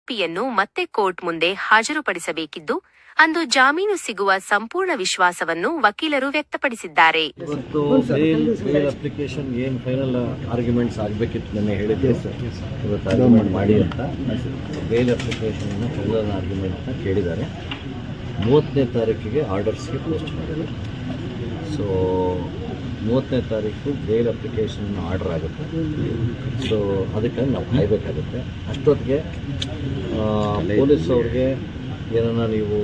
ಆರೋಪಿಯನ್ನು ಮತ್ತೆ ಕೋರ್ಟ್ ಮುಂದೆ ಹಾಜರುಪಡಿಸಬೇಕಿದ್ದು, ಅಂದು ಜಾಮೀನು ಸಿಗುವ ಸಂಪೂರ್ಣ ವಿಶ್ವಾಸವನ್ನು ವಕೀಲರು ವ್ಯಕ್ತಪಡಿಸಿದ್ದಾರೆ. ಇವತ್ತು ಬೇಲ್ ಅಪ್ಲಿಕೇಶನ್ ಏನು ಫೈನಲ್ ಆರ್ಗ್ಯುಮೆಂಟ್ಸ್ ಆಗಬೇಕಿತ್ತು ನನ್ನ ಹೇಳಿದ್ದೆ ಇವತ್ತು ಆರ್ಗ್ಯುಮೆಂಟ್ ಮಾಡಿ ಅಂತ ಬೇಲ್ ಅಪ್ಲಿಕೇಶನ್ ಫೈನಲ್ ಆರ್ಗ್ಯುಮೆಂಟ್ನ ಕೇಳಿದ್ದಾರೆ. 30ನೇ ತಾರೀಕಿಗೆ ಆರ್ಡರ್ಸ್ಗೆ ಪೋಸ್ಟ್ ಮಾಡಿದ್ದಾರೆ. ಸೊ 30ನೇ ತಾರೀಕು ಬೇಲ್ ಅಪ್ಲಿಕೇಶನ್ ಆರ್ಡರ್ ಆಗುತ್ತೆ. ಸೊ ಅದಕ್ಕಾಗಿ ನಾವು ಕಾಯಬೇಕಾಗುತ್ತೆ. ಅಷ್ಟೊತ್ತಿಗೆ ಪೊಲೀಸ್ ಅವ್ರಿಗೆ ಏನನ್ನ ನೀವು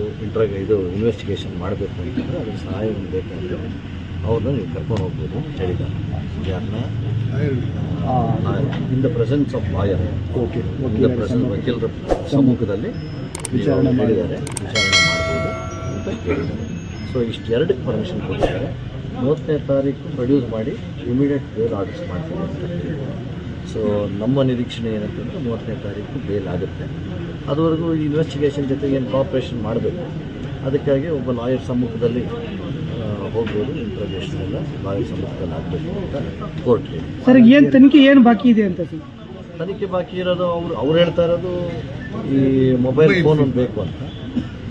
ಇನ್ವೆಸ್ಟಿಗೇಷನ್ ಮಾಡಬೇಕು ಅಂತಂದರೆ ಅದ್ರ ಸಹಾಯ ಬೇಕಂದರೆ ಅವ್ರನ್ನ ನೀವು ಕರ್ಕೊಂಡು ಹೋಗ್ಬೋದು ಅಂತ ಹೇಳಿದ್ದಾರೆ. ಯಾರನ್ನ in the presence of lawyer, in the presence ವಕೀಲರ ಸಮ್ಮುಖದಲ್ಲಿ ಹೇಳಿದ್ದಾರೆ, ವಿಚಾರಣೆ ಮಾಡ್ಬೋದು ಅಂತ ಹೇಳಿದ್ದಾರೆ. ಸೊ ಇಷ್ಟು ಎರಡಕ್ಕೆ ಪರ್ಮಿಷನ್ ಕೊಟ್ಟಿದ್ದಾರೆ. 30ನೇ ತಾರೀಕು ಪ್ರೊಡ್ಯೂಸ್ ಮಾಡಿ ಇಮಿಡಿಯೇಟ್ ಬೇಲ್ ಆರ್ಡರ್ಸ್ ಮಾಡ್ತೀವಿ ಅಂತ ಹೇಳಿದ್ದಾರೆ. ಸೊ ನಮ್ಮ ನಿರೀಕ್ಷಣೆ ಏನಂತಂದರೆ 30ನೇ ತಾರೀಕು ಬೇಲ್ ಆಗುತ್ತೆ. ಅದುವರೆಗೂ ಇನ್ವೆಸ್ಟಿಗೇಷನ್ ಜೊತೆಗೆ ಏನು ಕೋಆಪ್ರೇಷನ್ ಮಾಡಬೇಕು, ಅದಕ್ಕಾಗಿ ಒಬ್ಬ ಲಾಯರ್ ಸಮ್ಮುಖದಲ್ಲಿ ಹೋಗ್ಬೋದು. ಇಂಟ್ರೋಗೇಷನ್ ಎಲ್ಲ ಲಾಯರ್ ಸಮ್ಮುಖದಲ್ಲಿ ಆಗಬೇಕು ಅಂತ ಕೋರ್ಟ್ ಹೇಳಿ. ಸರ್, ಏನು ತನಿಖೆ ಏನು ಬಾಕಿ ಇದೆ ಅಂತ ಸರ್? ತನಿಖೆ ಬಾಕಿ ಇರೋದು ಅವ್ರು ಹೇಳ್ತಾ ಇರೋದು ಈ ಮೊಬೈಲ್ ಫೋನ್ ಒಂದು ಬೇಕು ಅಂತ.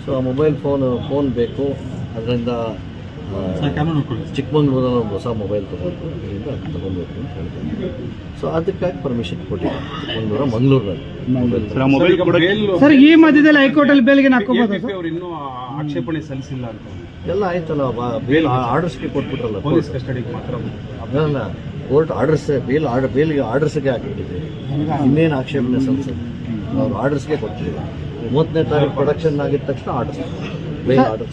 ಸೊ ಆ ಮೊಬೈಲ್ ಫೋನ್ ಬೇಕು, ಅದರಿಂದ ಚಿಕ್ಕಮಂಗ್ಳೂರಲ್ಲಿ ಒಂದು ಹೊಸ ಮೊಬೈಲ್ ತೊಗೊಂಡು ಇದರಿಂದ ತೊಗೊಬೇಕು ಅಂತ ಹೇಳ್ತಾರೆ. ಸೊ ಅದಕ್ಕಾಗಿ ಪರ್ಮಿಷನ್ ಕೊಟ್ಟಿದ್ದಾರೆ ಚಿಕ್ಕಮಂಗ್ಳೂರ ಮಂಗಳೂರಿನಲ್ಲಿ ಮೊಬೈಲ್. ಸರ್, ಈ ಮಧ್ಯದಲ್ಲಿ ಹೈಕೋರ್ಟಲ್ಲಿ ಬೇಲ್ಗೆ ಹಾಕೋಬಹುದು ಅವರು ಇನ್ನೂ ಆಕ್ಷೇಪಣೆ ಸಲ್ಲಿಸಿಲ್ಲ ಅಂತ ಎಲ್ಲ ಆಯ್ತಲ್ಲ, ಬೇಲ್ ಆರ್ಡರ್ಸ್ಗೆ ಕೊಟ್ಬಿಟ್ರಲ್ಲ ಪೊಲೀಸ್ ಕಸ್ಟಡಿಗೆ ಮಾತ್ರ. ಅಲ್ಲ, ಕೋರ್ಟ್ ಆರ್ಡರ್ಸ್ ಬೇಲ್ಗೆ ಆರ್ಡರ್ಸ್ಗೆ ಹಾಕಿಬಿಟ್ಟಿದೆ. ಇನ್ನೇನು ಆಕ್ಷೇಪಣೆ ಸಲ್ಲಿಸೋದು? ಅವ್ರು ಆರ್ಡರ್ಸ್ಗೆ ಕೊಟ್ಟಿದ್ದಾರೆ. 30ನೇ ತಾರೀಕು ಪ್ರೊಡಕ್ಷನ್ ಆಗಿದ ತಕ್ಷಣ ಆರ್ಡರ್ಸ್.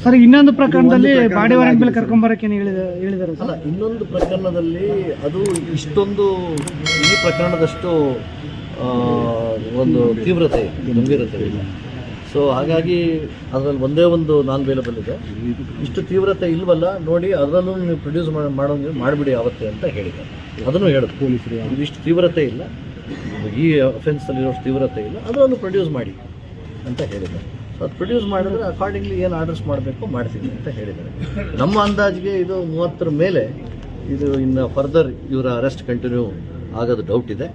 ಸರ್, ಇನ್ನೊಂದು ಪ್ರಕರಣದಲ್ಲಿ ಬಾಡಿ ವಾರೆಂಟ್ ಮೇಲೆ ಕರ್ಕೊಂಡ್ಬರಕ್ಕೆ ಹೇಳಿದ್ದಾರೆ. ಅಲ್ಲ, ಇನ್ನೊಂದು ಪ್ರಕರಣದಲ್ಲಿ ಅದು ಇಷ್ಟೊಂದು ಈ ಪ್ರಕರಣದಷ್ಟು ಒಂದು ತೀವ್ರತೆ ಗಂಭೀರತೆ ಇಲ್ಲ. ಸೊ ಹಾಗಾಗಿ ಅದರಲ್ಲಿ ಒಂದೇ ಒಂದು ನಾನ್ ಬೇಲಬಲ್ ಇದೆ. ಇಷ್ಟು ತೀವ್ರತೆ ಇಲ್ವಲ್ಲ ನೋಡಿ, ಅದರಲ್ಲೂ ನೀವು ಪ್ರೊಡ್ಯೂಸ್ ಮಾಡಿಬಿಡಿ ಆವತ್ತೆ ಅಂತ ಹೇಳಿದ್ದಾರೆ. ಅದನ್ನು ಹೇಳಿದ್ರು ಪೊಲೀಸರು, ಇದಿಷ್ಟು ತೀವ್ರತೆ ಇಲ್ಲ, ಈ ಅಫೆನ್ಸಲ್ಲಿರೋಷ್ಟು ತೀವ್ರತೆ ಇಲ್ಲ, ಅದನ್ನು ಪ್ರೊಡ್ಯೂಸ್ ಮಾಡಿ ಅಂತ ಹೇಳಿದ್ದಾರೆ. ಸೊ ಅದು ಪ್ರೊಡ್ಯೂಸ್ ಮಾಡಿದ್ರೆ ಅಕಾರ್ಡಿಂಗ್ಲಿ ಏನು ಆರ್ಡರ್ಸ್ ಮಾಡಬೇಕು ಮಾಡ್ತೀವಿ ಅಂತ ಹೇಳಿದ್ದಾರೆ. ನಮ್ಮ ಅಂದಾಜಿಗೆ ಇದು 30ರ ಮೇಲೆ ಇದು ಇನ್ನು ಫರ್ದರ್ ಇವರ ಅರೆಸ್ಟ್ ಕಂಟಿನ್ಯೂ ಆಗೋದು ಡೌಟ್ ಇದೆ.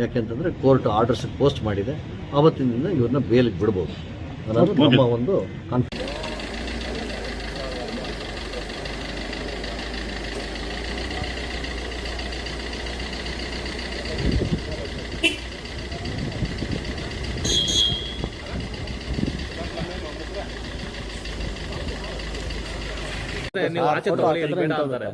ಯಾಕೆಂತಂದರೆ ಕೋರ್ಟ್ ಆರ್ಡರ್ಸ್ ಪೋಸ್ಟ್ ಮಾಡಿದೆ, ಆವತ್ತಿನಿಂದ ಇವ್ರನ್ನ ಬೇಲಿಗೆ ಬಿಡ್ಬೋದು ಅನ್ನೋದು ನಮ್ಮ ಒಂದು ಕಾನ್ಫಿಡೆನ್ಸ್. ನೀವು ಆಚೆ ತಗೊಳ್ಳಿ, ಬೇಡ ಅಂತಾರೆ.